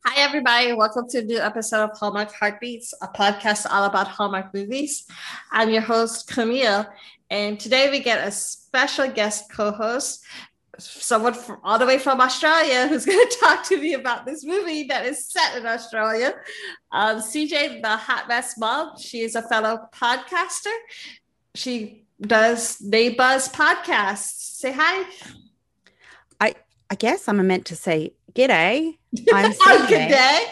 Hi, everybody. Welcome to a new episode of Hallmark Heartbeats, a podcast all about Hallmark movies. I'm your host, Camille, and today we get a special guest co-host, someone from, all the way from Australia, who's going to talk to me about this movie that is set in Australia. CJ, the hot mess mom, she is a fellow podcaster. She does Neighbuzz podcasts. Say hi. I guess I'm meant to say g'day. I'm Oh, good day.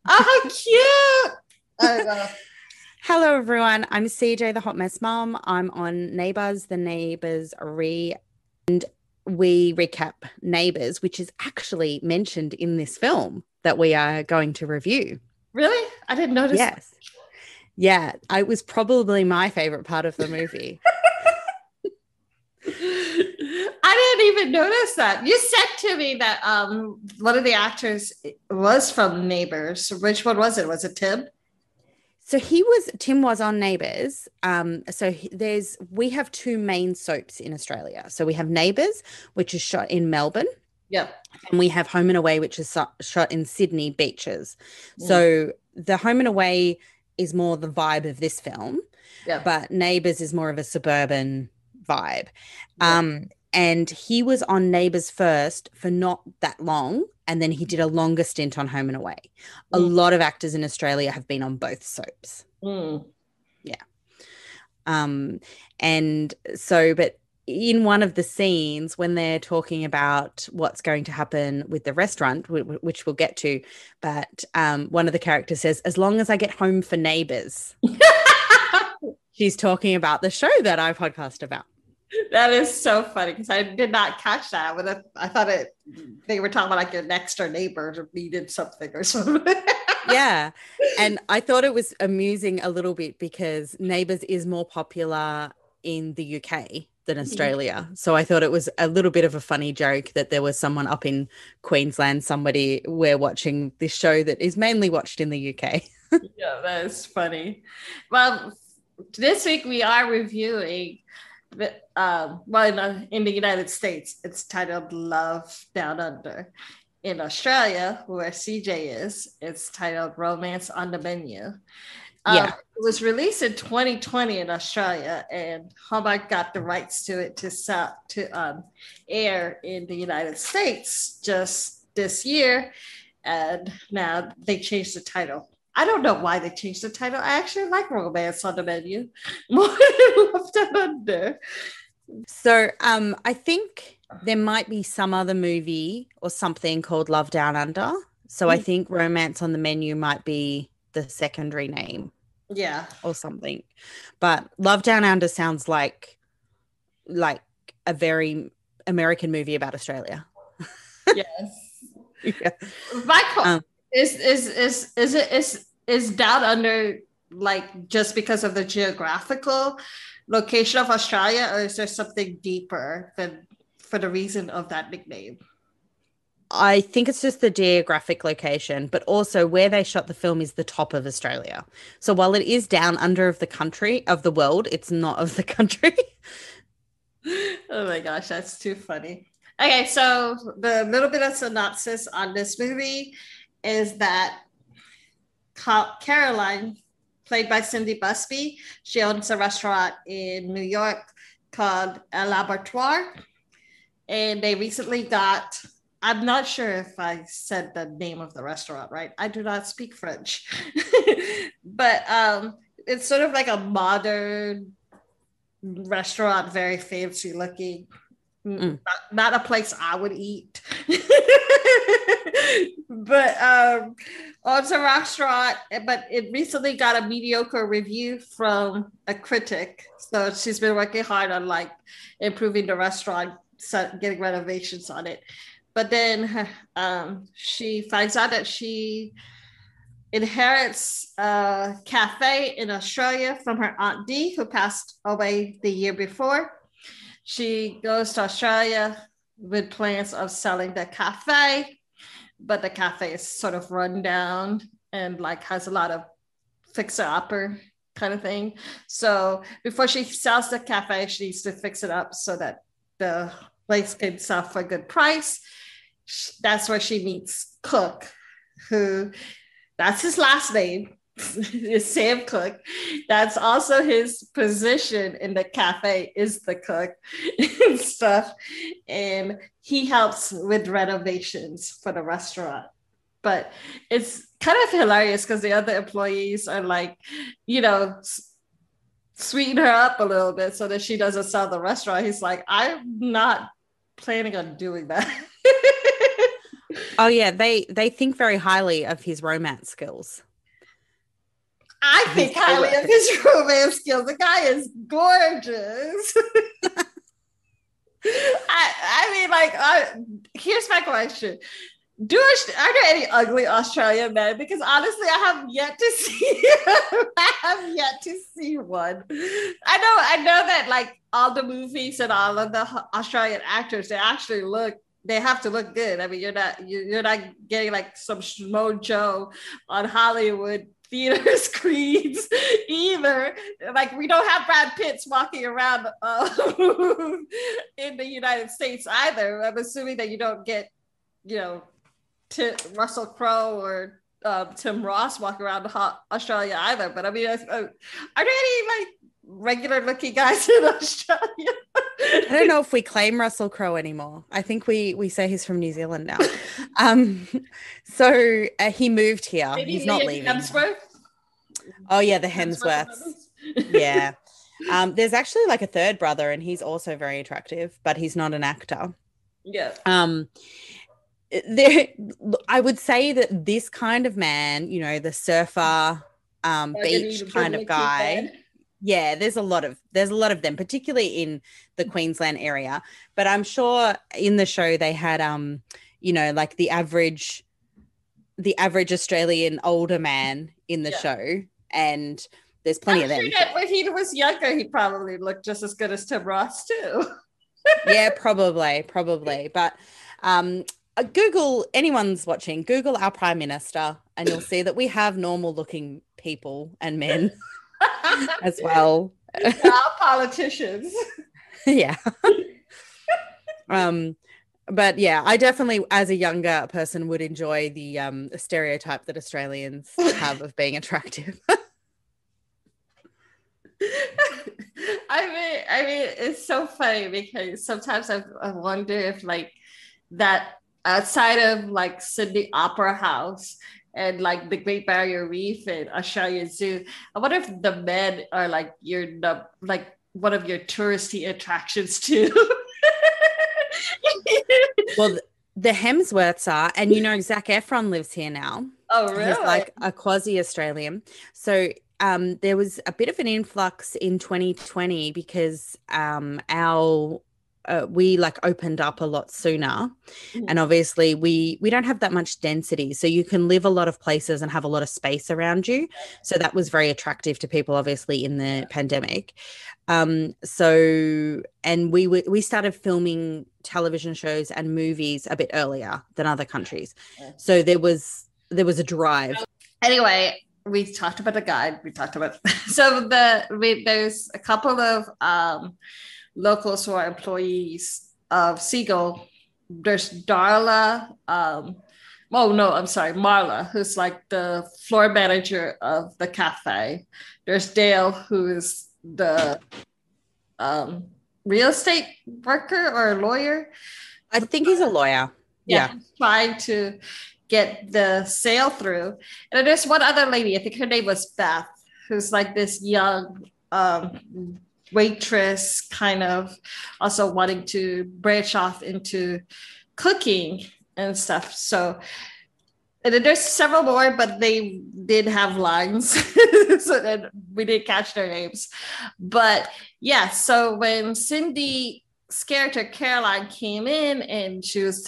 Oh, how cute. I know. Hello, everyone. I'm CJ, the hot mess mom. I'm on Neighbuzz, the Neighbuzz and we recap Neighbuzz, which is actually mentioned in this film that we are going to review. Really? I didn't notice. Yes. Yeah, it was probably my favorite part of the movie. I didn't even notice that. You said to me that one of the actors was from Neighbors. Which one was it? Was it Tim? So Tim was on Neighbors. We have two main soaps in Australia. So we have Neighbors, which is shot in Melbourne. Yep. And we have Home and Away, which is shot in Sydney beaches. So the Home and Away is more the vibe of this film. Yeah. But Neighbors is more of a suburban vibe. Yeah. And he was on Neighbors first for not that long, and then he did a longer stint on Home and Away. A lot of actors in Australia have been on both soaps. Yeah. But in one of the scenes when they're talking about what's going to happen with the restaurant, which we'll get to, but one of the characters says, "As long as I get home for Neighbors." She's talking about the show that I podcast about. That is so funny because I did not catch that. I thought they were talking about like your next door neighbor needed something or something. Yeah. And I thought it was amusing a little bit because Neighbours is more popular in the UK than Australia. So I thought it was a little bit of a funny joke that there was someone up in Queensland, we're watching this show that is mainly watched in the UK. Yeah, that is funny. Well, this week we are reviewing in the United States, it's titled Love Down Under. In Australia, where CJ is, it's titled Romance on the Menu. It was released in 2020 in Australia, and Hallmark got the rights to it to air in the United States just this year, and now they changed the title. I don't know why they changed the title. I actually like Romance on the Menu more than Love Down Under. So I think there might be some other movie or something called Love Down Under. So I think Romance on the Menu might be the secondary name. Yeah. Or something. But Love Down Under sounds like a very American movie about Australia. Yes. Yeah. Michael. Is Down Under like just because of the geographical location of Australia, or is there something deeper than for the reason of that nickname? I think it's just the geographic location, but also where they shot the film is the top of Australia. So while it is down under of the world, it's not of the country. Oh my gosh, that's too funny. Okay, so the little bit of synopsis on this movie is that Caroline, played by Cindy Busby, she owns a restaurant in New York called El Laboratoire. And they recently got, I'm not sure if I said the name of the restaurant right. I do not speak French. But it's sort of like a modern restaurant, very fancy looking. Not a place I would eat. But it's a restaurant, but it recently got a mediocre review from a critic. So she's been working hard on like improving the restaurant, getting renovations on it. But then she finds out that she inherits a cafe in Australia from her Aunt Dee, who passed away the year before. She goes to Australia with plans of selling the cafe, but the cafe is sort of run down and like has a lot of fixer-upper kind of thing. So before she sells the cafe, she needs to fix it up so that the place can sell for a good price. That's where she meets Cook, who that's his last name, is Sam Cook. That's also his position in the cafe, is the cook and stuff. And he helps with renovations for the restaurant. But it's kind of hilarious because the other employees are like, you know, sweeten her up a little bit so that she doesn't sell the restaurant. He's like, I'm not planning on doing that. Oh yeah, they think very highly of his romance skills. I think highly of his romance skills. The guy is gorgeous. I mean, like, here's my question. Are there any ugly Australian men? Because honestly, I have yet to see one. I know that like all the movies and all of the Australian actors, they have to look good. I mean, you're not getting like some schmo Joe on Hollywood theater screens either. Like, we don't have Brad Pitts walking around in the United States either. I'm assuming that you don't get, you know, Russell Crowe or Tim Ross walk around Australia either. But I mean, are there any like regular looking guys in Australia? I don't know if we claim Russell Crowe anymore. I think we say he's from New Zealand now. So he moved here. Maybe he's not leaving. Hemsworth? Oh yeah, the Hemsworths. Yeah. There's actually like a third brother, and he's also very attractive, but he's not an actor. Yeah. I would say that this kind of man, you know, the surfer, beach kind of guy. Yeah, there's a lot of them, particularly in the Queensland area. But I'm sure in the show they had, you know, like the average Australian older man in the show, and there's plenty of them. That when he was younger, he probably looked just as good as Tim Ross too. Yeah, probably. But Google, anyone's watching, Google our Prime Minister, and you'll see that we have normal looking people and men as well. Our politicians. Yeah. But yeah, I definitely, as a younger person, would enjoy the stereotype that Australians have of being attractive. I mean, it's so funny because sometimes I wonder if like that outside of like Sydney Opera House and like the Great Barrier Reef and Australian Zoo, I wonder if the men are like one of your touristy attractions too. Well, the Hemsworths are, and you know, Zac Efron lives here now. Oh, really? He's like a quasi-Australian. So there was a bit of an influx in 2020 because we like opened up a lot sooner, and obviously we don't have that much density, so you can live a lot of places and have a lot of space around you. So that was very attractive to people, obviously, in the pandemic. So we started filming television shows and movies a bit earlier than other countries, so there was a drive. Anyway, we talked about the guide. We talked about there's a couple of locals who are employees of Seagull. There's Marla, who's like the floor manager of the cafe. There's Dale, who's the real estate worker or lawyer. I think he's a lawyer. Yeah. Trying to get the sale through. And then there's one other lady, I think her name was Beth, who's like this young waitress, kind of also wanting to branch off into cooking and stuff. So, and then there's several more, but they did have lines, so then we didn't catch their names. But yeah, so when Cindy's character Caroline came in and she was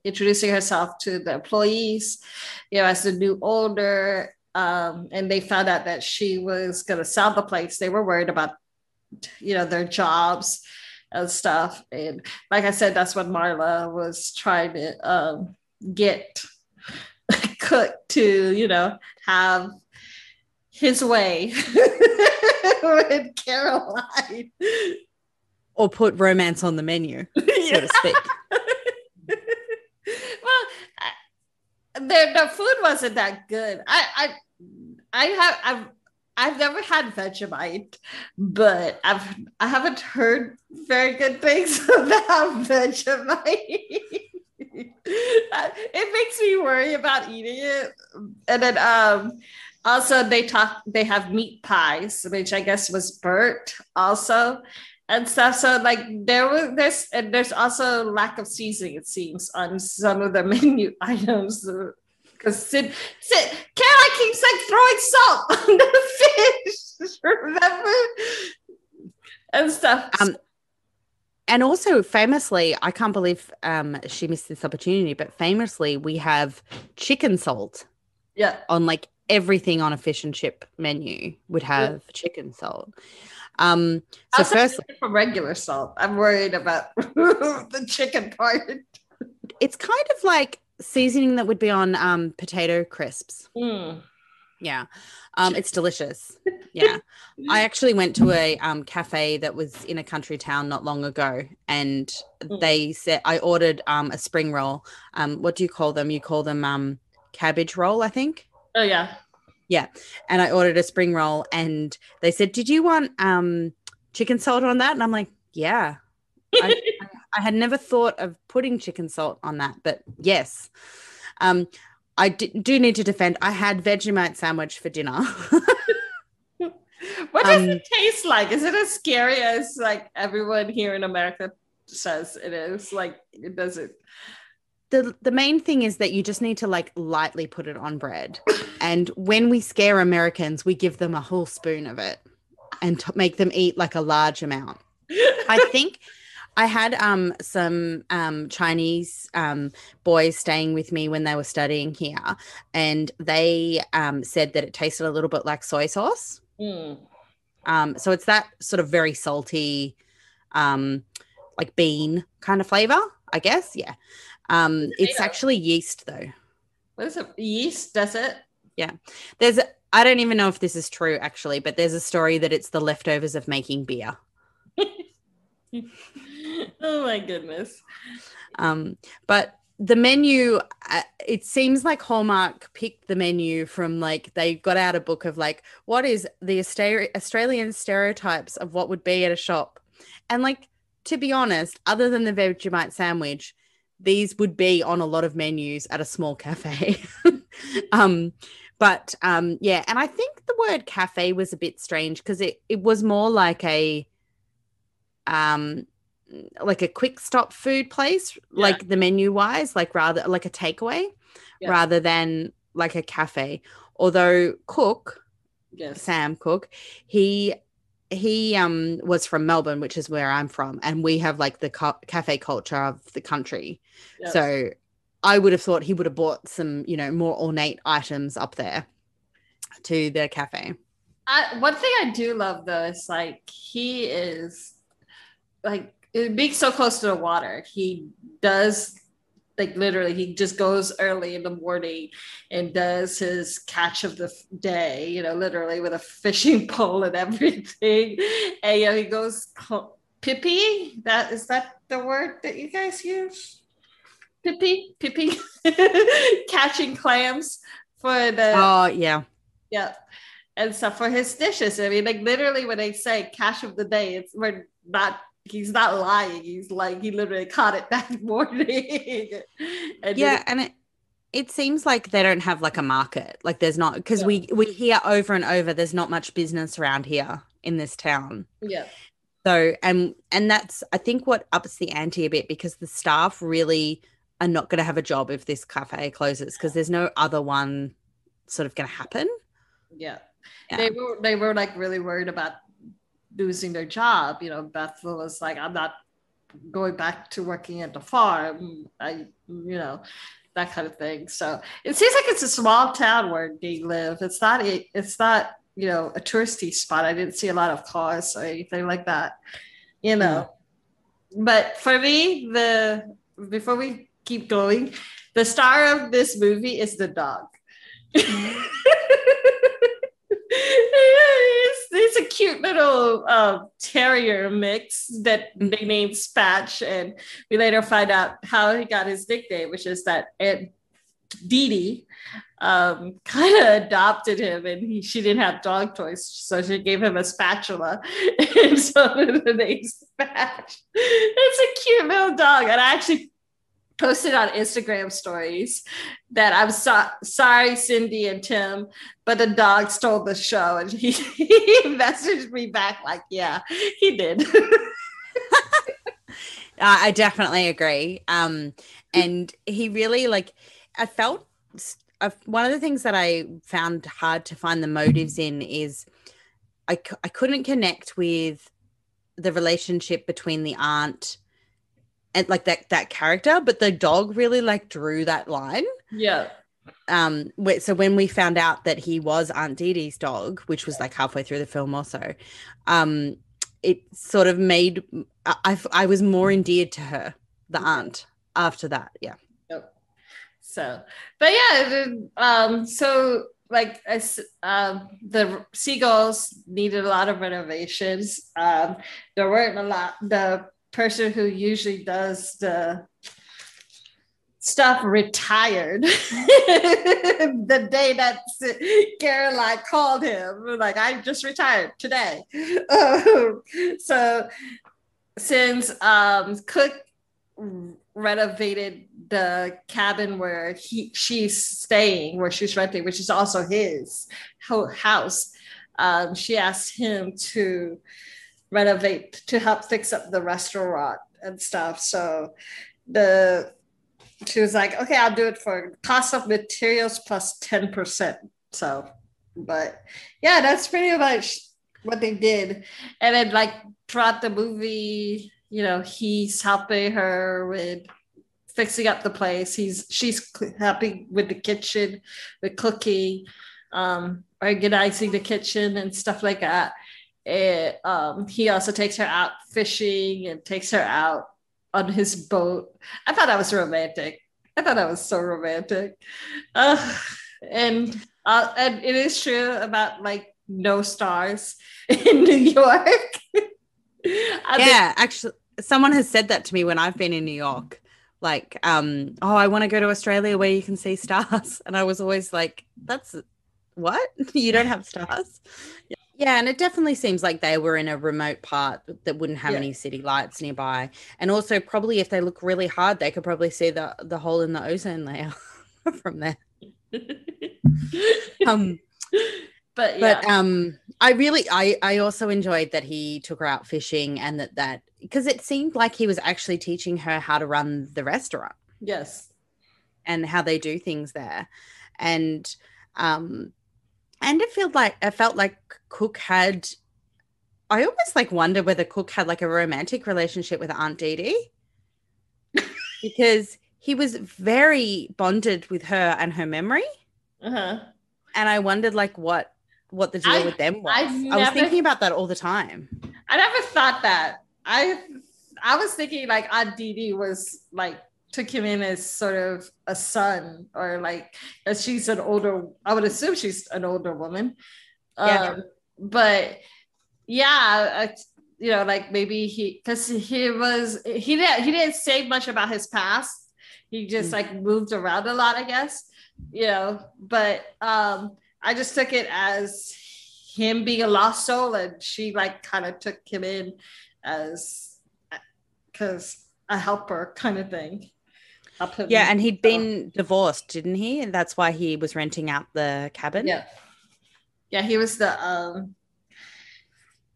introducing herself to the employees, you know, as the new owner, and they found out that she was going to sell the place. They were worried about, you know, their jobs and stuff. And like I said, that's what Marla was trying to get Cook to, you know, have his way with Caroline. Or put romance on the menu, so to speak. Well, the food wasn't that good. I've never had Vegemite, but I haven't heard very good things about Vegemite. It makes me worry about eating it. And then also they have meat pies, which I guess was burnt also and stuff. So like there's also lack of seasoning, it seems, on some of the menu items. Because Caroline keeps like throwing salt on the fish, remember? And stuff. And also famously, I can't believe she missed this opportunity, but famously we have chicken salt. Yeah. On like everything on a fish and chip menu would have chicken salt. So first from regular salt. I'm worried about the chicken part. It's kind of like seasoning that would be on potato crisps. Yeah. It's delicious. Yeah. I actually went to a cafe that was in a country town not long ago, and they said I ordered a spring roll. What do you call them? You call them cabbage roll, I think. Oh yeah. Yeah. And I ordered a spring roll, and they said, "Did you want chicken salt on that?" And I'm like, "Yeah." I had never thought of putting chicken salt on that, but yes. I do need to defend. I had Vegemite sandwich for dinner. What does it taste like? Is it as scary as like everyone here in America says it is? Like, it doesn't. The main thing is that you just need to like lightly put it on bread. And when we scare Americans, we give them a whole spoon of it and make them eat like a large amount. I think I had some Chinese boys staying with me when they were studying here, and they said that it tasted a little bit like soy sauce. So it's that sort of very salty, like bean kind of flavor, I guess. Yeah. It's actually yeast though. What is it? Yeast, does it? Yeah. I don't even know if this is true actually, but there's a story that it's the leftovers of making beer. Oh my goodness. But the menu, it seems like Hallmark picked the menu from like, they got out a book of like, what is the Australian stereotypes of what would be at a shop? And like, to be honest, other than the Vegemite sandwich, these would be on a lot of menus at a small cafe. But yeah, and I think the word cafe was a bit strange because it was more like a quick stop food place, like the menu wise, like rather like a takeaway rather than like a cafe. Although Cook, Sam Cook, he was from Melbourne, which is where I'm from, and we have like the cafe culture of the country. Yes. So I would have thought he would have bought some, more ornate items up there to the cafe. One thing I do love though is like he is like being so close to the water. He does like literally he just goes early in the morning and does his catch of the day, literally with a fishing pole and everything. And he goes pippy. Is that the word that you guys use? Pippy, catching clams for the and stuff for his dishes. I mean, like literally when they say catch of the day, he's not lying. He's like, he literally caught it that morning. And it seems like they don't have like a market. Like there's not, because we hear over and over, there's not much business around here in this town. Yeah. So, and that's, I think what ups the ante a bit, because the staff really are not going to have a job if this cafe closes, because there's no other one sort of going to happen. Yeah. They were like really worried about losing their job. Beth was like, I'm not going back to working at the farm. That kind of thing. So it seems like it's a small town where they live. It's not a touristy spot. I didn't see a lot of cars or anything like that, But for me, before we keep going, the star of this movie is the dog. He's a cute little terrier mix that they named Spatch, and we later find out how he got his nickname, which is that Dee Dee kind of adopted him, and she didn't have dog toys, so she gave him a spatula, and so the name Spatch. It's a cute little dog, and I actually posted on Instagram stories that I'm sorry, Cindy and Tim, but the dog stole the show, and he messaged me back like, yeah, he did. I definitely agree. And he really I felt one of the things that I found hard to find the motives in is I couldn't connect with the relationship between the aunt and like that character, but the dog really drew that line. Yeah. So when we found out that he was Aunt Dee Dee's dog, which was halfway through the film also, it sort of made I was more endeared to her, the aunt, after that. Yeah. Yep. So, but yeah, so the seagulls needed a lot of renovations. There weren't a lot. The person who usually does the stuff retired the day that Caroline called him, I just retired today. So since Cook renovated the cabin where she's staying, where she's renting, which is also his house, she asked him to renovate, to help fix up the restaurant and stuff. So she was like, okay, I'll do it for cost of materials plus 10%. So, but yeah, that's pretty much what they did. And then throughout the movie, he's helping her with fixing up the place. She's helping with the kitchen, with cooking, organizing the kitchen and stuff like that. And, he also takes her out fishing and takes her out on his boat. I thought that was romantic. I thought that was so romantic. And it is true about no stars in New York. Actually, someone has said that to me when I've been in New York. I want to go to Australia where you can see stars. And I was always like, that's what? You don't have stars? Yeah, and it definitely seems like they were in a remote part that wouldn't have any city lights nearby. And also probably if they look really hard, they could probably see the hole in the ozone layer from there. I also enjoyed that he took her out fishing, and that because it seemed like he was actually teaching her how to run the restaurant. Yes. And how they do things there. And it felt like Cook had, I almost wonder whether Cook had a romantic relationship with Aunt Dee Dee, because he was very bonded with her and her memory. Uh-huh. And I wondered what the deal with them was. I was thinking about that all the time. I never thought that. I was thinking Aunt Dee Dee was took him in as sort of a son, or as she's an older, I would assume she's an older woman. But yeah, maybe because he didn't say much about his past. He just moved around a lot, I guess, but I just took it as him being a lost soul, and she kind of took him in as because a helper kind of thing. Yeah, and he'd been divorced, didn't he? And that's why he was renting out the cabin. Yeah, he was the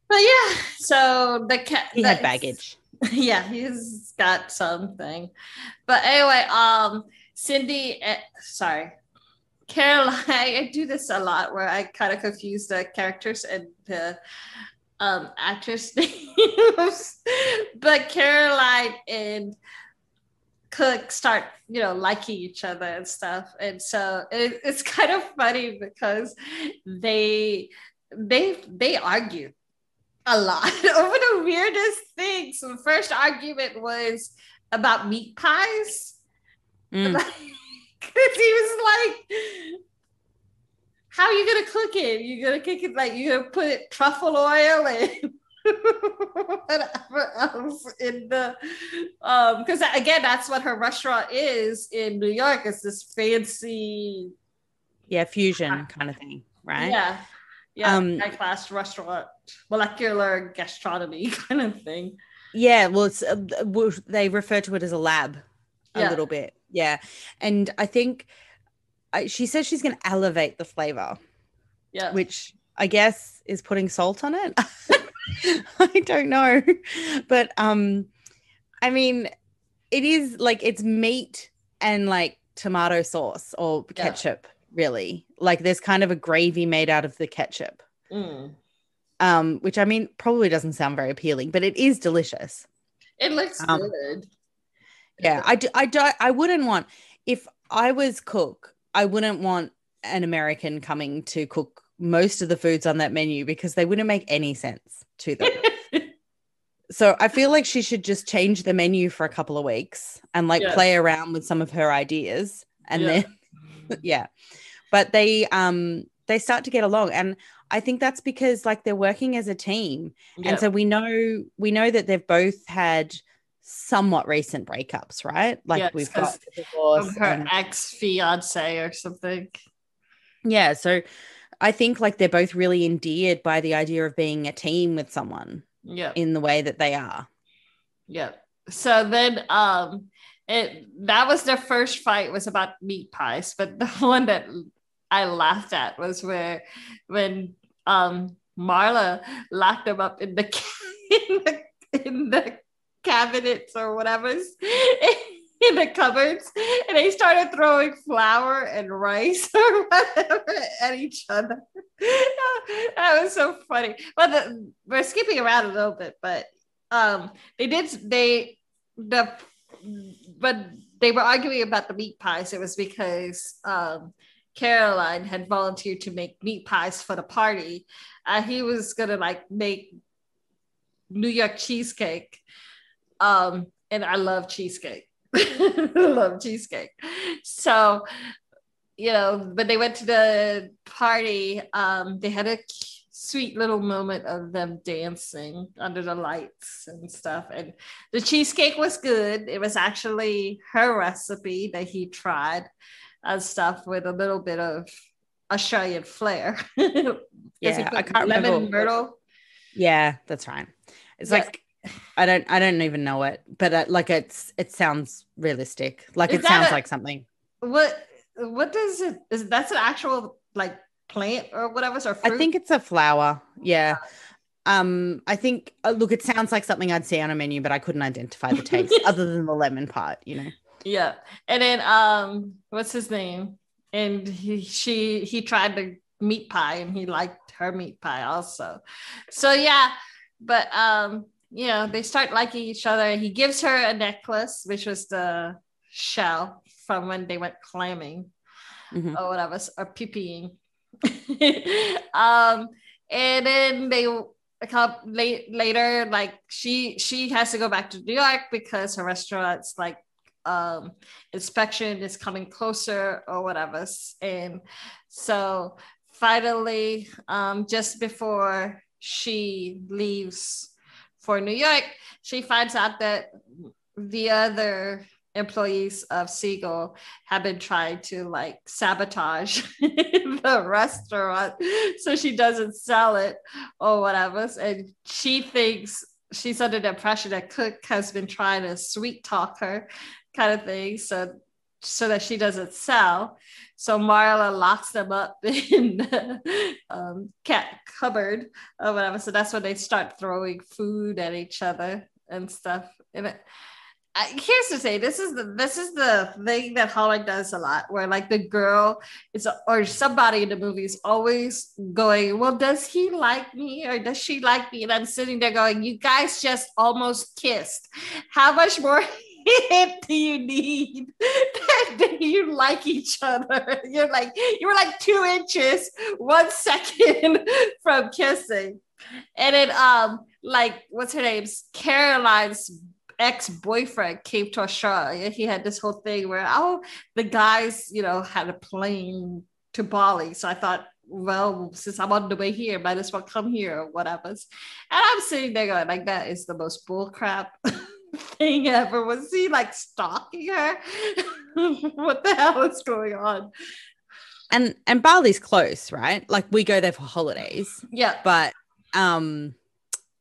but yeah, so he had baggage. Yeah, he's got something. But anyway, Caroline, I do this a lot where I kind of confuse the characters and the actress names. But Caroline and Cook start, liking each other and stuff. And so it's kind of funny because they argue a lot over the weirdest things. So the first argument was about meat pies. Because he was how are you going to cook it? You're going to cook it you're going to put truffle oil and whatever else in the because again that's what her restaurant is in New York. It's this fancy fusion kind of thing, right? Yeah, high class restaurant, molecular gastronomy kind of thing. Yeah, well, it's they refer to it as a lab a little bit. Yeah, and I think she says she's going to elevate the flavor. Yeah, which I guess is putting salt on it. I don't know, but I mean, it is like it's meat and like tomato sauce or ketchup, really. Like there's kind of a gravy made out of the ketchup. Which I mean probably doesn't sound very appealing, but it is delicious. It looks good. Yeah, I wouldn't want, if I was cook, I wouldn't want an American coming to cook most of the foods on that menu because they wouldn't make any sense to them. So I feel like she should just change the menu for a couple of weeks and like play around with some of her ideas and then but they start to get along, and I think that's because like they're working as a team. And so we know that they've both had somewhat recent breakups, right? Like we've got divorce from her ex-fiance or something. Yeah, so I think like they're both really endeared by the idea of being a team with someone in the way that they are. Yeah. So then that was their first fight, was about meat pies, but the one that I laughed at was when Marla locked them up in the cabinets or whatever in the cupboards, and they started throwing flour and rice or whatever at each other. That was so funny. But we're skipping around a little bit, but but they were arguing about the meat pies. It was because Caroline had volunteered to make meat pies for the party. He was gonna like make New York cheesecake, and I love cheesecake. I love cheesecake. So, but they went to the party. They had a sweet little moment of them dancing under the lights and stuff. And the cheesecake was good. It was actually her recipe that he tried and stuff with a little bit of Australian flair. Yeah, I can't lemon remember. myrtle. Yeah, that's right. It's like I don't even know it, but like it sounds realistic. Like it sounds like something. What does it? That's an actual like plant or whatever? Or fruit? I think it's a flower. Yeah. I think look, it sounds like something I'd see on a menu, but I couldn't identify the taste other than the lemon part. Yeah, and then what's his name? And he tried the meat pie, and he liked her meat pie also. So yeah, but they start liking each other. He gives her a necklace, which was the shell from when they went clamming or whatever, or pee-peeing. And then they come later, like she has to go back to New York because her restaurant's like inspection is coming closer or whatever. And so finally, just before she leaves for New York, she finds out that the other employees of Seagull have been trying to like sabotage the restaurant so she doesn't sell it or whatever. And she thinks she's under the impression that Cook has been trying to sweet talk her kind of thing so that she doesn't sell. So Marla locks them up in the cat cupboard or whatever. So that's when they start throwing food at each other and stuff. And here's to say, this is the thing that Hallmark does a lot, where like the girl or somebody in the movie is always going, well, does he like me or does she like me? And I'm sitting there going, you guys just almost kissed. How much more hint do you need that you like each other? You were like 2 inches 1 second from kissing. And then like what's her name's Caroline's ex-boyfriend came to Australia. He had this whole thing where the guys had a plane to Bali. So I thought, well, since I'm on the way here, might as well come here or whatever. And I'm sitting there going, like, that is the most bullcrap thing ever. Was he like stalking her? What the hell is going on? And Bali's close, right? Like, we go there for holidays. Yeah. But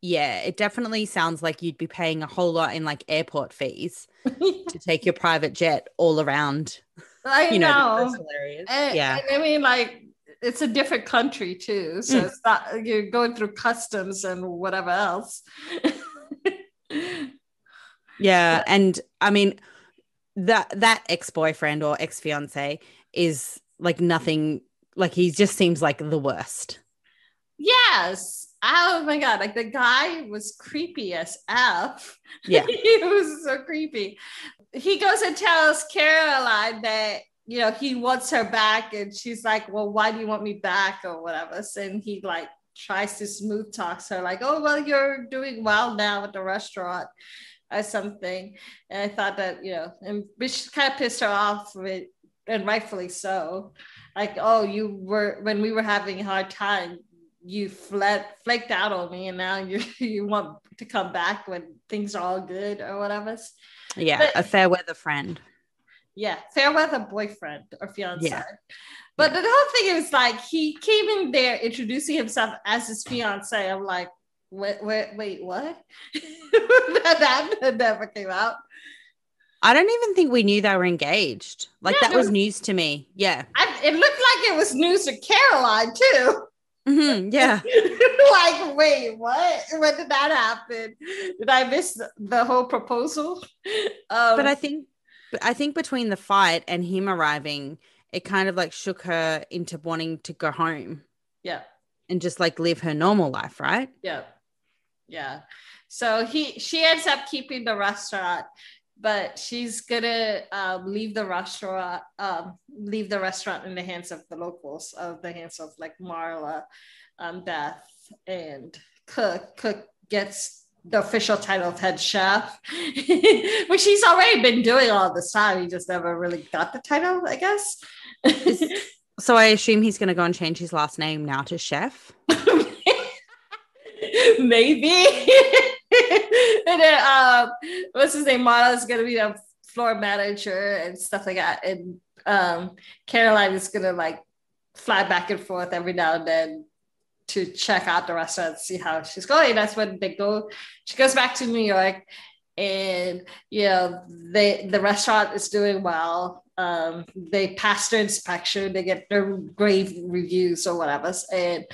yeah, it definitely sounds like you'd be paying a whole lot in like airport fees to take your private jet all around. I know. The coastal areas. And I mean, like, it's a different country too. So it's not, you're going through customs and whatever else. Yeah. And I mean, that ex-boyfriend or ex-fiance is like nothing, like he just seems like the worst. Yes. Oh my God. Like, the guy was creepy as F. Yeah. He was so creepy. He goes and tells Caroline that, he wants her back. And she's like, well, why do you want me back or whatever? And he like tries to smooth talk her like, oh, well, you're doing well now at the restaurant or something. And I thought that, and which kind of pissed her off with, and rightfully so. Like, oh, when we were having a hard time, you flaked out on me, and now you want to come back when things are all good or whatever. Yeah, but, a fair weather friend. Yeah, fair weather boyfriend or fiance. Yeah. But the whole thing is like, he came in there introducing himself as his fiance. I'm like, wait, what? that never came out. I don't even think we knew they were engaged. Like, that was news to me. Yeah. It looked like it was news to Caroline too. Mm-hmm, yeah. Like, wait, what? When did that happen? Did I miss the whole proposal? But I think between the fight and him arriving, it kind of like shook her into wanting to go home. Yeah. And just like live her normal life, right? Yeah. Yeah. So she ends up keeping the restaurant, but she's gonna leave the restaurant in the hands of the locals, the hands of like Marla, Beth, and Cook. Cook gets the official title of head chef, which he's already been doing all this time. He just never really got the title, I guess. So I assume he's going to go and change his last name now to Chef. Maybe. And then what's his name? Mara is going to be a floor manager and stuff like that. And Caroline is going to like fly back and forth every now and then to check out the restaurant, see how she's going. That's when they go. She goes back to New York, and the restaurant is doing well. They passed their inspection. They get their grave reviews or whatever. And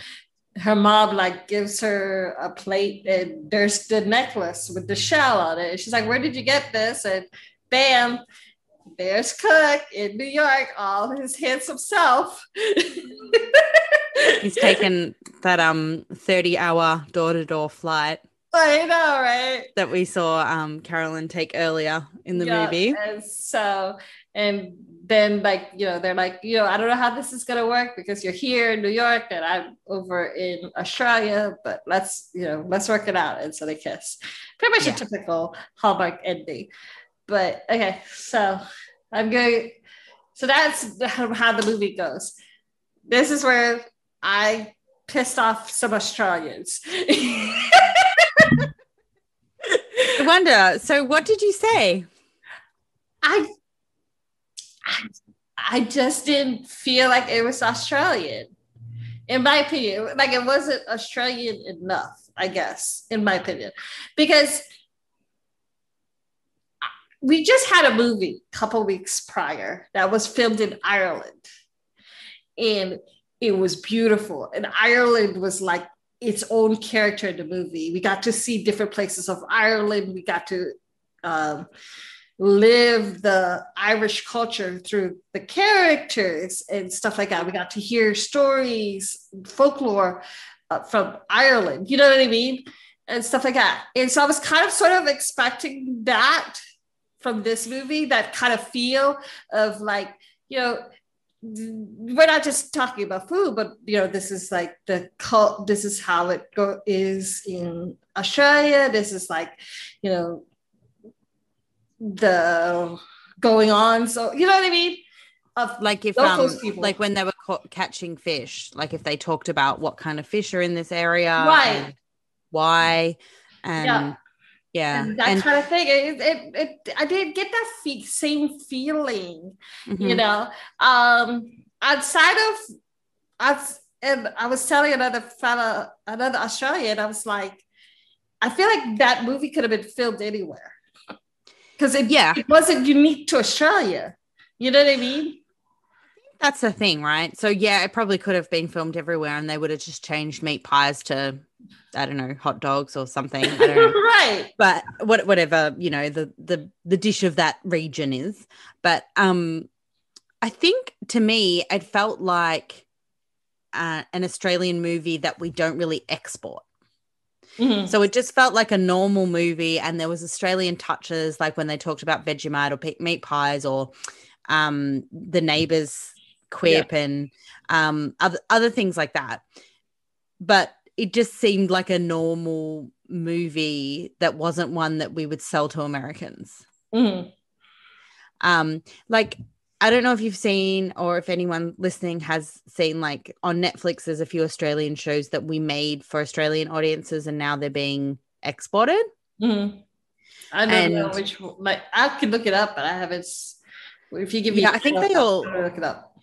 her mom like gives her a plate, and there's the necklace with the shell on it. And she's like, "Where did you get this?" And bam, there's Cook in New York, all his handsome self. He's taken that 30-hour door-to-door flight. I know, right? That we saw Carolyn take earlier in the movie. And then like, they're like, I don't know how this is gonna work because you're here in New York and I'm over in Australia, but let's work it out. And so they kiss. Pretty much a typical Hallmark ending. But okay, so that's how the movie goes. This is where I pissed off some Australians. I wonder, so what did you say? I just didn't feel like it was Australian, in my opinion. Like, it wasn't Australian enough, I guess, in my opinion, because we just had a movie a couple weeks prior that was filmed in Ireland, and it was beautiful. And Ireland was like its own character in the movie. We got to see different places of Ireland. We got to live the Irish culture through the characters and stuff like that. We got to hear stories, folklore from Ireland, you know what I mean? And stuff like that. And so I was kind of sort of expecting that from this movie, that kind of feel of like, we're not just talking about food, but this is like this is how it is in Australia. This is like, the going on. So you know what I mean? Like if people. like when they were catching fish, like if they talked about what kind of fish are in this area, right, and why, yeah, and that and kind of thing. I did get that same feeling, you mhm. know. Outside of us, and I was telling another Australian, I was like, I feel like that movie could have been filmed anywhere because it wasn't unique to Australia. You know what I mean? That's the thing, right? So yeah, it probably could have been filmed everywhere, and they would have just changed meat pies to, I don't know, hot dogs or something. I don't know. Right. But whatever, you know, the dish of that region is. But I think to me, it felt like an Australian movie that we don't really export. Mm-hmm. So it just felt like a normal movie, and there was Australian touches, like when they talked about Vegemite or meat pies, or the Neighbuzz quip, and other things like that. But it just seemed like a normal movie that wasn't one that we would sell to Americans. Mm-hmm. Like, I don't know if you've seen, or if anyone listening has seen, like on Netflix, there's a few Australian shows that we made for Australian audiences, and now they're being exported. Mm-hmm. I don't know which, like, I could look it up, but I haven't. If you give me, I think they all look it up.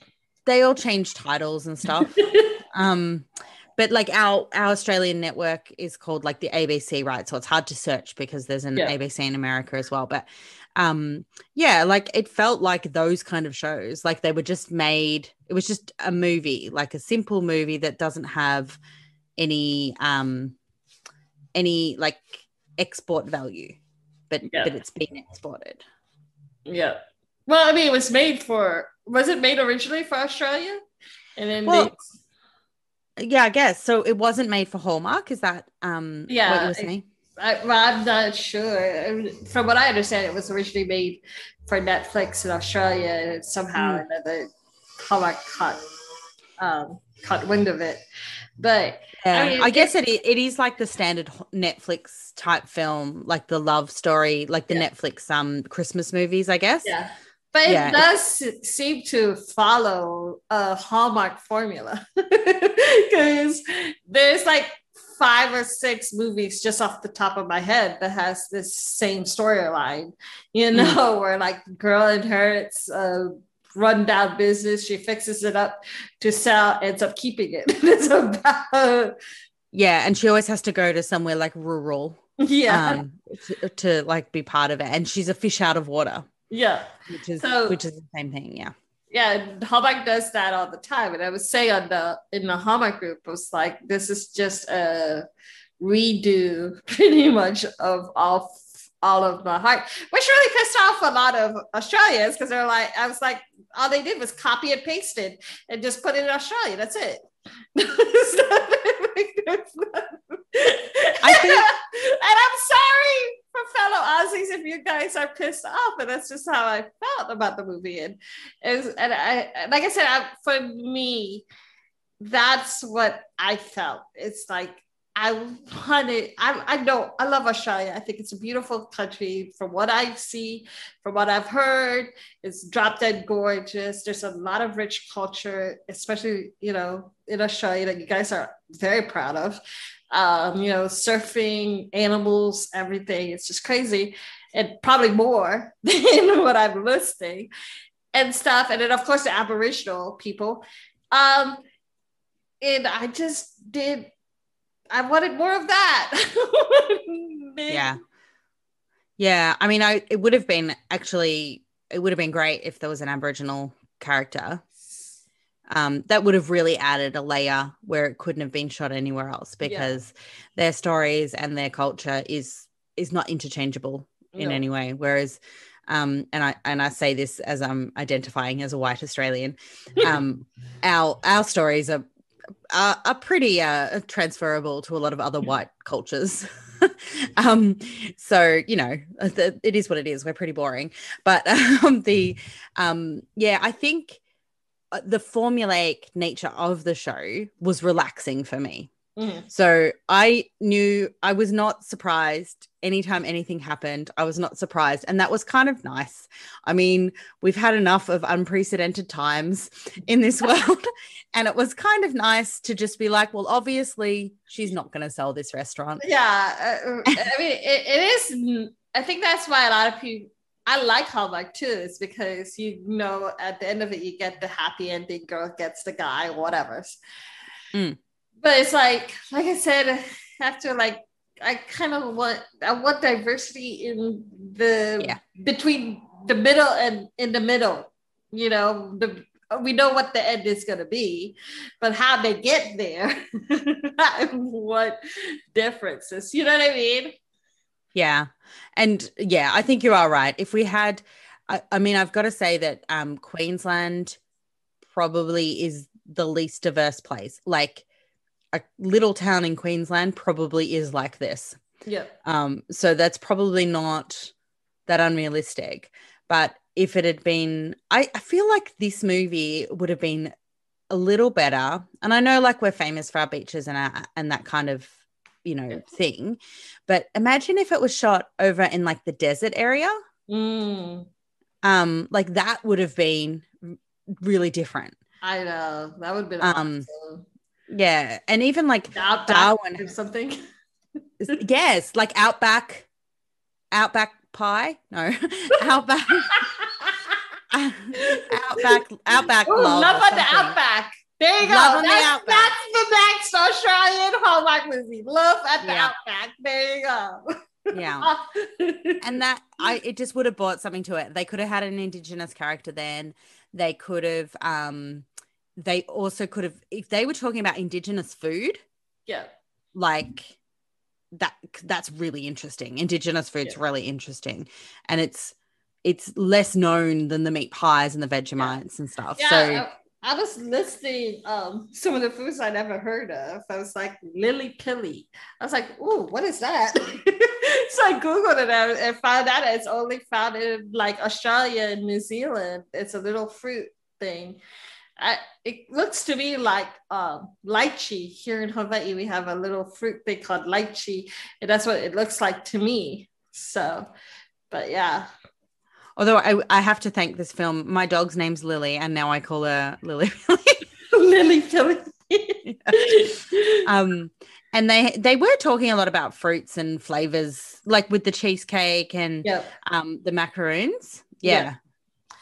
They all change titles and stuff. But like our Australian network is called like the ABC, right? So it's hard to search because there's an ABC in America as well. But like it felt like those kind of shows, like they were just made, it was just a movie, like a simple movie that doesn't have any like export value, but it's being exported. Yeah. Well, I mean, was it made originally for Australia? And then I guess. So it wasn't made for Hallmark. Is that what you were saying? I'm not sure. From what I understand, it was originally made for Netflix in Australia, and somehow the Hallmark caught wind of it. But I guess it is like the standard Netflix type film, like the love story, like the Netflix Christmas movies, I guess. Yeah. But it does seem to follow a Hallmark formula because there's like 5 or 6 movies just off the top of my head that has this same storyline, you know, where like the girl inherits a rundown business, she fixes it up to sell, ends up keeping it. It's about and she always has to go to somewhere like rural, to like be part of it, and she's a fish out of water. Yeah, which is the same thing. Yeah, Hallmark does that all the time. And I would say in the Hallmark group, it was like, this is just a redo pretty much of all of my heart, which really pissed off a lot of Australians because they're like, I was like, all they did was copy and paste it and just put it in Australia. That's it. I think, and I'm sorry for fellow Aussies if you guys are pissed off, but that's just how I felt about the movie. And I, like I said, for me, that's what I felt. It's like I know I love Australia. I think it's a beautiful country from what I see, from what I've heard. It's drop dead gorgeous. There's a lot of rich culture, especially, you know, in Australia that you guys are very proud of. You know, surfing, animals, everything. It's just crazy. And probably more than what I'm listing and stuff. And then of course the Aboriginal people. And I wanted more of that. Yeah. I mean, it would have been great if there was an Aboriginal character. That would have really added a layer where it couldn't have been shot anywhere else, because their stories and their culture is not interchangeable in any way. Whereas, and I say this as I'm identifying as a white Australian, our stories are pretty transferable to a lot of other white cultures. So, you know, it is what it is. We're pretty boring, but I think the formulaic nature of the show was relaxing for me. Mhm. So I was not surprised anytime anything happened. I was not surprised. And that was kind of nice. I mean, we've had enough of unprecedented times in this world. And it was kind of nice to just be like, well, obviously she's not going to sell this restaurant. Yeah. I mean, it is. I think that's why a lot of people, I like Hallmark too, is because, at the end of it, you get the happy ending, girl gets the guy, whatever. Mm. But it's like I said, after I want diversity in between the middle and in the middle. We know what the end is going to be, but how they get there, what differences, you know what I mean? Yeah. And yeah, I think you are right. If we had, I mean, I've got to say that Queensland probably is the least diverse place. Like, a little town in Queensland probably is like this. Yeah. So that's probably not that unrealistic. But if it had been, I feel like this movie would have been a little better. And I know like we're famous for our beaches and that kind of, thing. But imagine if it was shot over in like the desert area. Mm. Like that would have been really different. I know. That would have been awesome. Yeah, and even like Darwin or something. Yes, like Outback pie. No, Outback. Outback. Love on the Outback. There you go. That's the next Australian Hallmark movie. Love at the Outback. There you go. Yeah. And it just would have brought something to it. They could have had an Indigenous character then. They could have they also could have, if they were talking about Indigenous food, like that's really interesting. Indigenous food's really interesting, and it's less known than the meat pies and the Vegemites and stuff. Yeah, so I was listing some of the foods I never heard of. I was like lily pilly. I was like, "Ooh, what is that?" So I googled it and found out it's only found in like Australia and New Zealand. It's a little fruit thing. It looks to me like lychee. Here in Hawaii, we have a little fruit thing called lychee, and that's what it looks like to me. So, but yeah. Although I have to thank this film. My dog's name's Lily, and now I call her Lily. Lily Pilly. And they were talking a lot about fruits and flavors, like with the cheesecake and the macaroons. Yeah.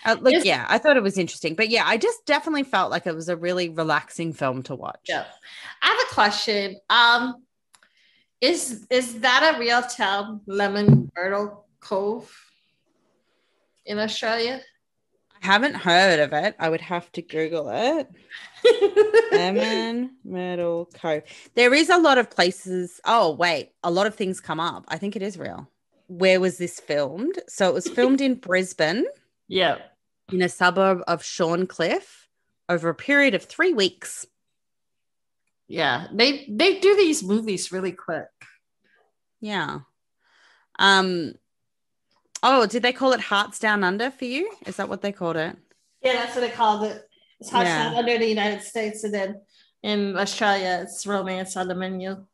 I thought it was interesting. But yeah, I just definitely felt like it was a really relaxing film to watch. Yeah. I have a question. Is that a real town, Lemon Myrtle Cove in Australia? I haven't heard of it. I would have to Google it. Lemon Myrtle Cove. There is a lot of places. Oh, wait. A lot of things come up. I think it is real. Where was this filmed? So it was filmed in Brisbane. Yeah. In a suburb of Shorncliffe over a period of 3 weeks. Yeah. They do these movies really quick. Yeah. Oh, did they call it Hearts Down Under for you? Is that what they called it? Yeah, that's what they called it. It's Hearts Down Under in the United States, and then in Australia, it's Romance on the Menu.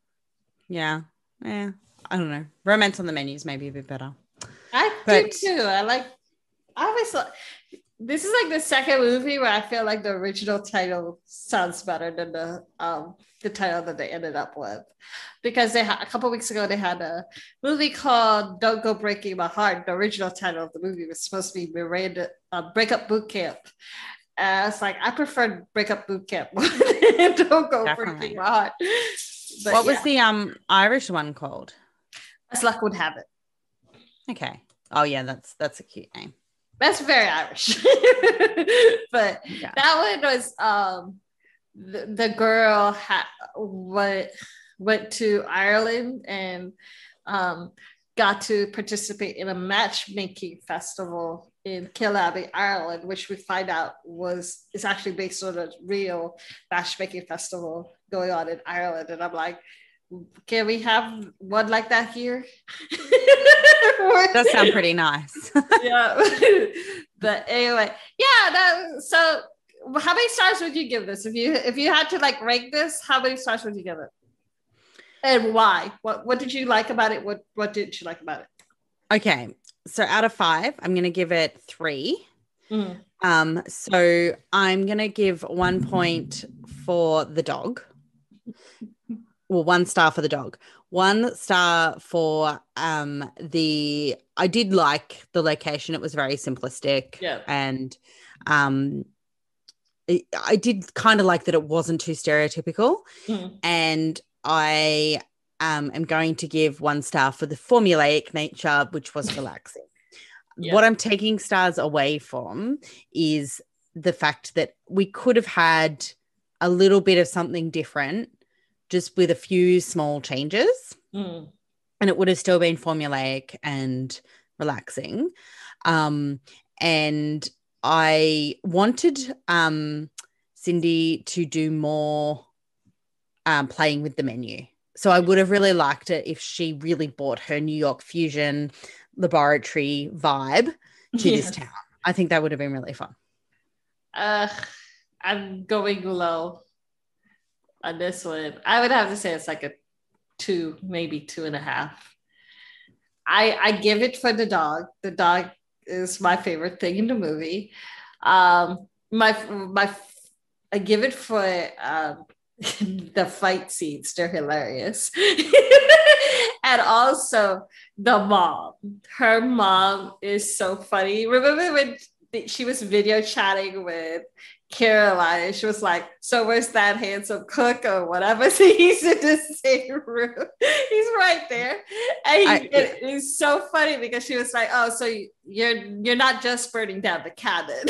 Yeah. I don't know. Romance on the Menu is maybe a bit better. I do too. I always thought this is like the second movie where I feel like the original title sounds better than the title that they ended up with, because a couple of weeks ago they had a movie called Don't Go Breaking My Heart. The original title of the movie was supposed to be Miranda Breakup Boot Camp. And I was like, I prefer Breakup Boot Camp more than Don't Go Breaking My Heart. But what was the Irish one called? As Luck Would Have It. Okay. Oh yeah, that's a cute name. That's very Irish. But that one was the girl went to Ireland and got to participate in a matchmaking festival in Killaby, Ireland, which we find out is actually based on a real matchmaking festival going on in Ireland. And I'm like, can we have one like that here? Does sound pretty nice. Yeah. But anyway, so how many stars would you give this? If you had to like rank this, how many stars would you give it? And why? What did you like about it? What didn't you like about it? Okay. So out of 5, I'm going to give it 3. Mm. So I'm going to give 1 point for the dog. Well, 1 star for the dog. 1 star for I did like the location. It was very simplistic. Yeah. And I did kind of like that it wasn't too stereotypical. Mm. And I am going to give 1 star for the formulaic nature, which was relaxing. Yeah. What I'm taking stars away from is the fact that we could have had a little bit of something different just with a few small changes. Mm. And it would have still been formulaic and relaxing. And I wanted Cindy to do more playing with the menu. So I would have really liked it if she really brought her New York fusion laboratory vibe to this town. I think that would have been really fun. I'm going low on this one. I would have to say it's like a 2, maybe 2.5. I give it for the dog. The dog is my favorite thing in the movie. I give it for the fight scenes. They're hilarious. And also the mom. Her mom is so funny. Remember when she was video chatting with Caroline and she was like, so where's that handsome cook or whatever? So he's in the same room. He's right there. And it is so funny because she was like, oh, so you're not just burning down the cabin.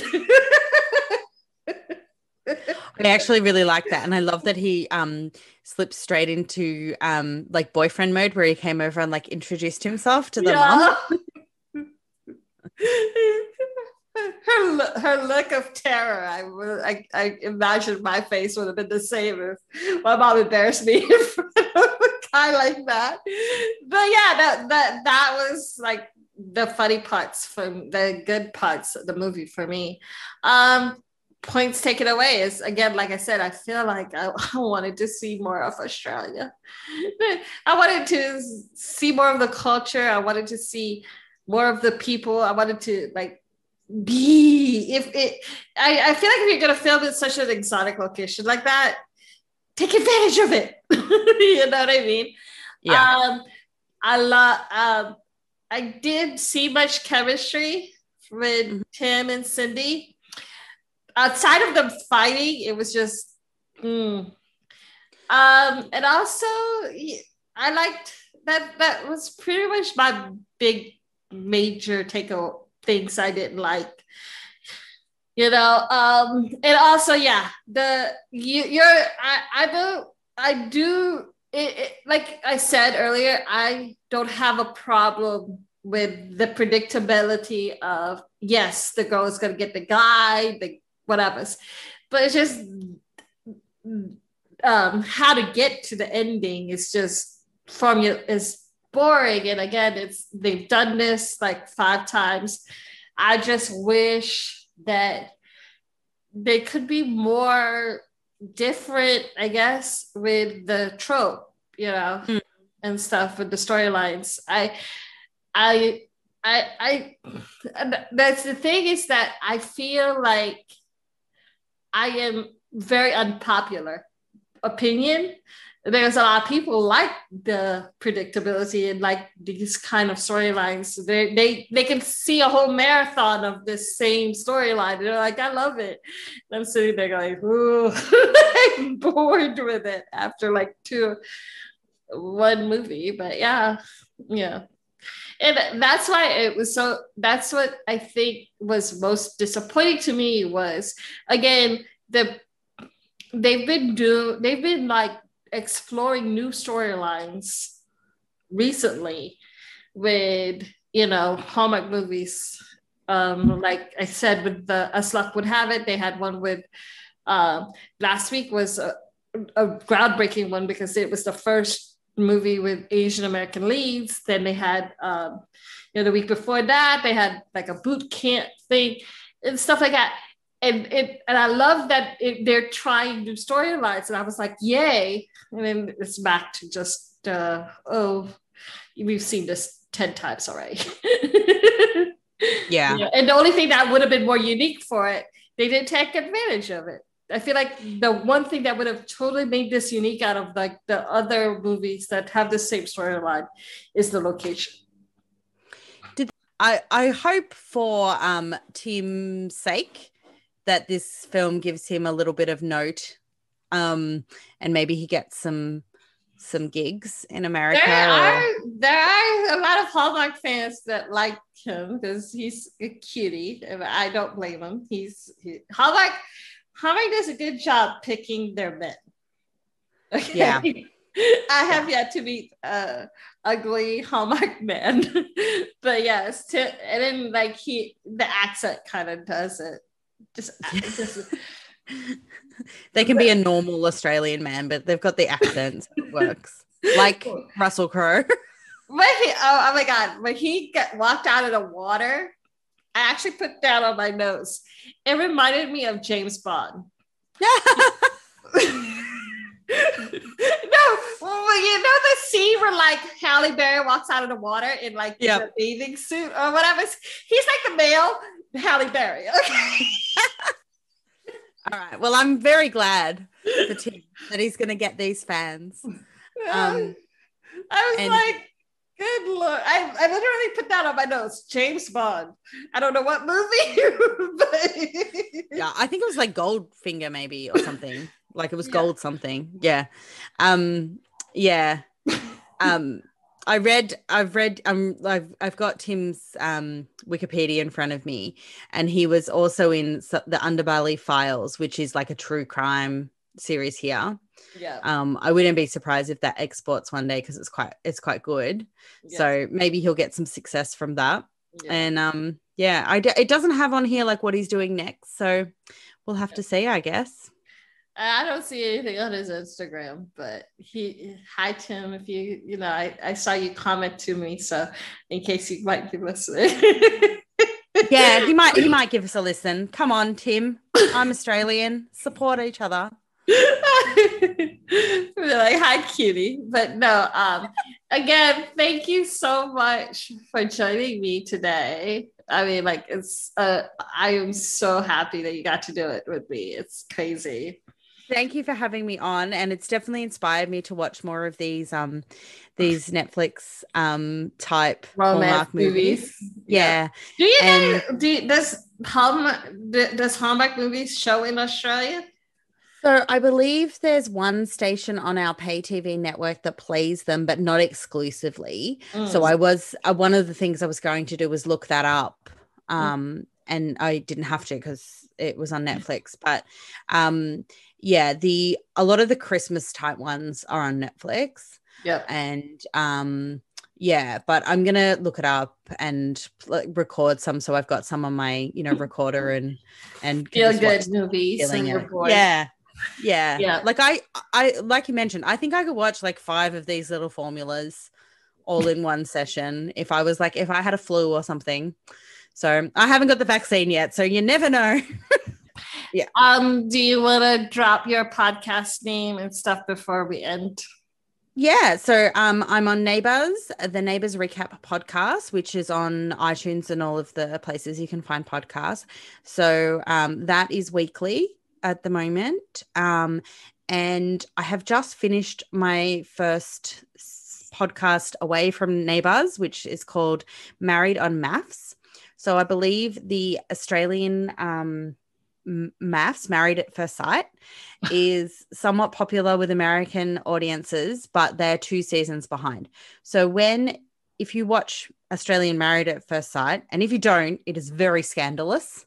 I actually really like that. And I love that he slipped straight into like boyfriend mode where he came over and like introduced himself to the mom. Her look of terror. I imagine my face would have been the same if my mom embarrassed me in front of a guy like that. But yeah, that was like the funny parts, from the good parts of the movie for me. Points taken away is, again, like I said, I feel like I wanted to see more of Australia. I wanted to see more of the culture. I wanted to see more of the people. I wanted to like be, I feel like if you're gonna film in such an exotic location like that, take advantage of it. You know what I mean? Yeah. I did see much chemistry with Tim and Cindy. Outside of them fighting, it was just and also I liked that was pretty much my big major takeaway things I didn't like, you know. And also, yeah, I do like I said earlier, I don't have a problem with the predictability of, yes, the girl is going to get the guy, the whatever, but it's just how to get to the ending is just formula is boring. And again, they've done this like 5 times. I just wish that they could be more different, I guess, with the trope, you know, and stuff with the storylines. That's the thing, is that I feel like I am very unpopular opinion. There's a lot of people like the predictability and like these kind of storylines. They can see a whole marathon of this same storyline. They're like, I love it. And I'm sitting there going, ooh, I'm bored with it after like 1 movie. But yeah. And that's why that's what I think was most disappointing to me was, again, they've been like exploring new storylines recently with, you know, Hallmark movies. Like I said, with the As Luck Would Have It, they had one with last week was a groundbreaking one because it was the first movie with Asian American leads. Then they had the week before that they had like a boot camp thing and stuff like that. And I love that they're trying new storylines, and I was like, yay. And then it's back to just we've seen this 10 times already. Yeah. And the only thing that would have been more unique for it, they didn't take advantage of it. I feel like the one thing that would have totally made this unique out of like the other movies that have the same storyline is the location. I hope for Tim's sake that this film gives him a little bit of note, and maybe he gets some gigs in America. There are a lot of Hallmark fans that like him because he's a cutie. I don't blame him. Hallmark does a good job picking their men. Okay? Yeah. I have yet to meet ugly Hallmark man, but yes, and then like the accent kind of does it. Just they can be a normal Australian man, but they've got the accent, so it works. Like Russell Crowe. Oh my God, when he walked out of the water, I actually put that on my notes. It reminded me of James Bond. No, well, you know the scene where like Halle Berry walks out of the water in like the bathing suit or whatever. He's like the male Halle Berry. Okay. All right. Well, I'm very glad for Tim that he's going to get these fans. I was like, good Lord. I literally put that on my notes. James Bond. I don't know what movie, but yeah, I think it was like Goldfinger maybe or something. Like it was gold something. Yeah. Yeah. I've got Tim's Wikipedia in front of me, and he was also in the Underbelly Files, which is like a true crime series here. Yeah. I wouldn't be surprised if that exports one day because it's quite good. Yes. So maybe he'll get some success from that. Yeah. And it doesn't have on here like what he's doing next, so we'll have to see, I guess. I don't see anything on his Instagram, but hi Tim, if I saw you comment to me, so in case you might be listening. Yeah, he might give us a listen. Come on, Tim. I'm Australian. Support each other. We're like, hi cutie. But no, again, thank you so much for joining me today. I mean, like I am so happy that you got to do it with me. It's crazy. Thank you for having me on, and it's definitely inspired me to watch more of these Netflix type Hallmark movies. Yeah. Does Hallmark movies show in Australia? So I believe there's one station on our pay TV network that plays them, but not exclusively. So I was one of the things I was going to do was look that up, and I didn't have to because it was on Netflix. But a lot of the Christmas type ones are on Netflix. Yeah. And but I'm gonna look it up and record some, so I've got some on my recorder and feel good movies. Yeah. Like I like you mentioned, I think I could watch like 5 of these little formulas all in one session if I had a flu or something. So I haven't got the vaccine yet, so you never know. Yeah. Do you want to drop your podcast name and stuff before we end? Yeah. So I'm on Neighbuzz, the Neighbuzz Recap podcast, which is on iTunes and all of the places you can find podcasts. So that is weekly at the moment. And I have just finished my first podcast away from Neighbuzz, which is called Married on Maths. So I believe the Australian maths, Married at First Sight, is somewhat popular with American audiences, but they're 2 seasons behind. So if you watch Australian Married at First Sight, and if you don't, it is very scandalous.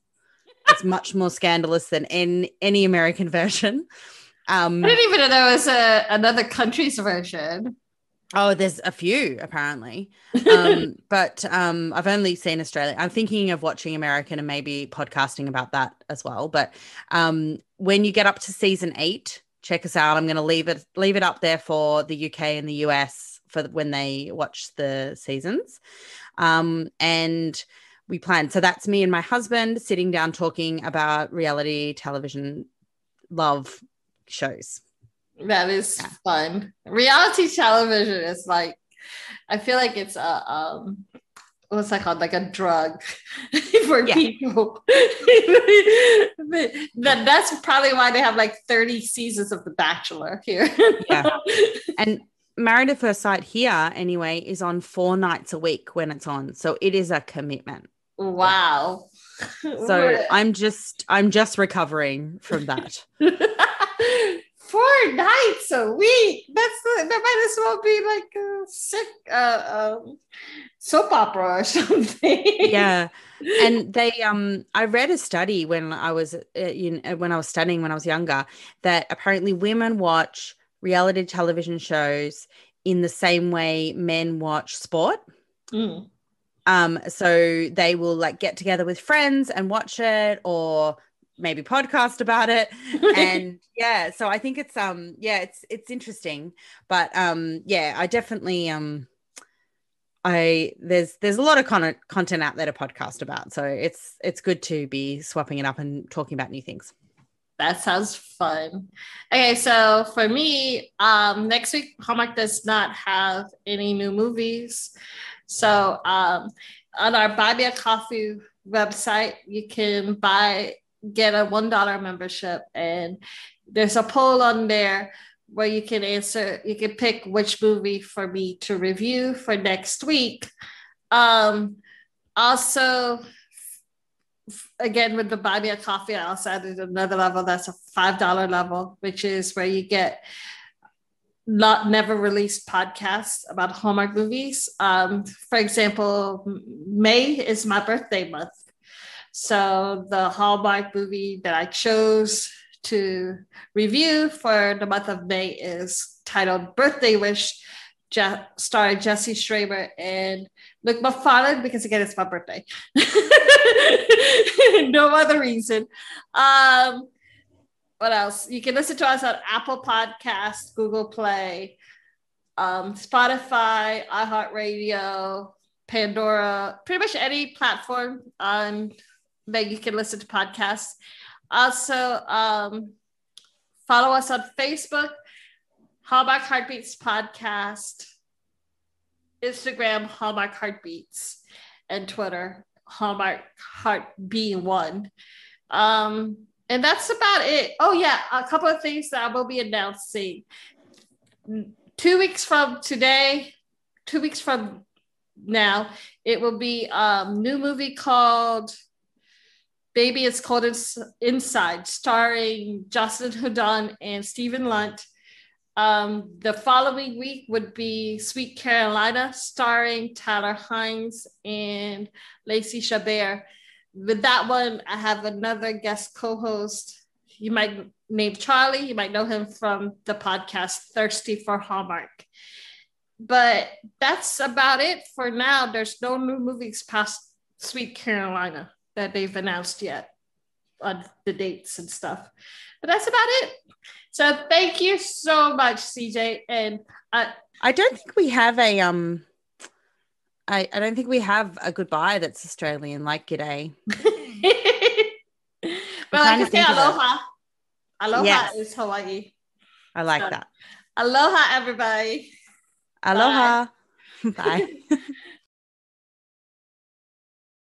It's much more scandalous than any American version. I didn't even know there was another country's version. Oh, there's a few apparently. But I've only seen Australia. I'm thinking of watching American and maybe podcasting about that as well. But when you get up to season 8, check us out. I'm going to leave it up there for the UK and the US for when they watch the seasons. And we plan. So that's me and my husband sitting down talking about reality television love shows. That is fun. Reality television is like, I feel like it's what's that called? Like a drug for people. That's probably why they have like 30 seasons of The Bachelor here. Yeah. And Married at First Sight here, anyway, is on 4 nights a week when it's on. So it is a commitment. Wow. So I'm just recovering from that. 4 nights a week. That might as well be like a sick soap opera or something. Yeah. And they I read a study when I was studying when I was younger, that apparently women watch reality television shows in the same way men watch sport. So they will like get together with friends and watch it, or maybe podcast about it. And so I think it's it's interesting. But I definitely there's a lot of content out there to podcast about. So it's good to be swapping it up and talking about new things. That sounds fun. Okay, so for me, next week Hallmark does not have any new movies. So on our Buy Me a Coffee website, you can get a $1 membership, and there's a poll on there where you can pick which movie for me to review for next week. Also, again, with the Buy Me a Coffee, I also added another level. That's a $5 level, which is where you get never released podcasts about Hallmark movies. For example, May is my birthday month. So the Hallmark movie that I chose to review for the month of May is titled Birthday Wish, starring Jesse Schramer and Luke McFarlane, because again, it's my birthday. No other reason. What else? You can listen to us on Apple Podcasts, Google Play, Spotify, iHeartRadio, Pandora, pretty much any platform that you can listen to podcasts. Also, follow us on Facebook, Hallmark Heartbeats Podcast, Instagram, Hallmark Heartbeats, and Twitter, Hallmark Heartbeat1. And that's about it. Oh, yeah, a couple of things that I will be announcing. 2 weeks from today, 2 weeks from now, it will be a new movie called Baby It's Cold Inside, starring Jocelyn Houdon and Stephen Lunt. The following week would be Sweet Carolina, starring Tyler Hines and Lacey Chabert. With that one, I have another guest co-host. You might name Charlie. You might know him from the podcast Thirsty for Hallmark. But that's about it for now. There's no new movies past Sweet Carolina that they've announced yet on the dates and stuff. But that's about it. So thank you so much, CJ. And I don't think we have a I don't think we have a goodbye that's Australian, like g'day. Well, I can say aloha. Aloha is Hawaii. I like that. Aloha, everybody. Aloha. Bye. Bye.